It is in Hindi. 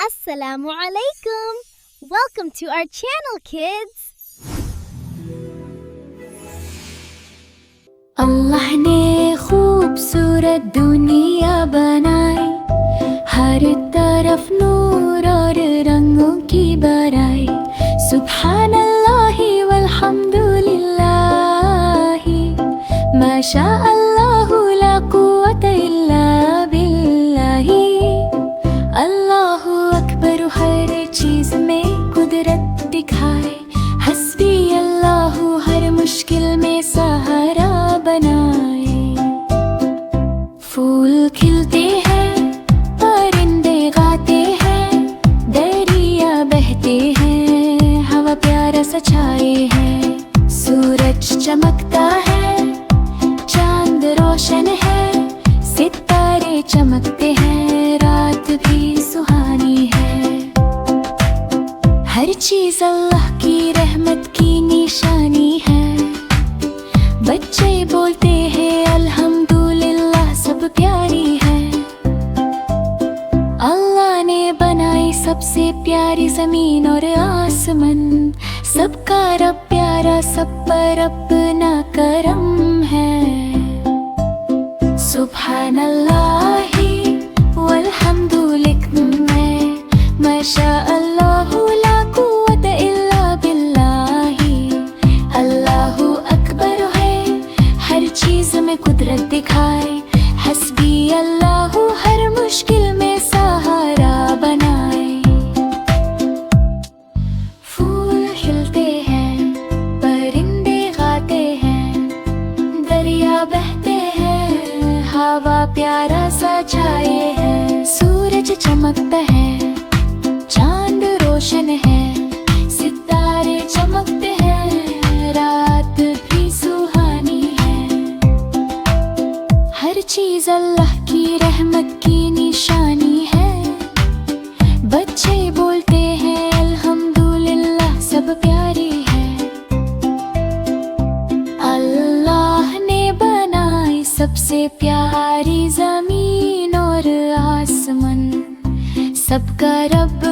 Assalamu alaikum. Welcome to our channel, kids. अल्लाह ने खूबसूरत दुनिया बनाई, हर तरफ नूर और रंगों की बराई। सुभान अल्लाहि वल्हम्दुलिल्लाहि, माशा अल्लाहु ला कुव्वता इल्ला बिल्लाहि। अल्लाहु अकबर, हर चीज में कुदरत दिखाए। हस्बी अल्लाहु, हर मुश्किल में सहारा बनाए। फूल खिलते हैं, परिंदे गाते हैं, दरिया बहते हैं, हवा प्यारा सा छाए है। सूरज चमकता है, चांद रोशन है, सितारे चमकते हैं, रात भी सुहानी है। हर चीज अल्लाह की रहमत की निशानी है। बच्चे बोलते हैं अल्हम्दुलिल्लाह, सब प्यारी है। अल्लाह ने बनाई सबसे प्यारी जमीन और आसमान, सबका रब प्यारा, सब पर अपना करम है। सुभान अल्लाहि वल्हम्दुलिल्लाह, माशा अल्लाहु ला कुव्वता इल्ला बिल्लाहि। अल्लाहु अकबर है, हर चीज में कुदरत दिखाए। हस्बी अल्लाहु, हर मुश्किल में सहारा बनाए। फूल खिलते हैं, परिंदे गाते हैं, दरिया बहते हैं, हवा प्यारा सा छाए है। सूरज चमकता है, चांद रोशन है, सितारे चमकते हैं, रात भी सुहानी है। हर चीज अल्लाह की रहमत की निशानी है। बच्चे बोलते हैं अल्हम्दुलिल्लाह, सब प्यारी है। अल्लाह ने बनाई सबसे प्यारी जमीन और आसमान, सबका रब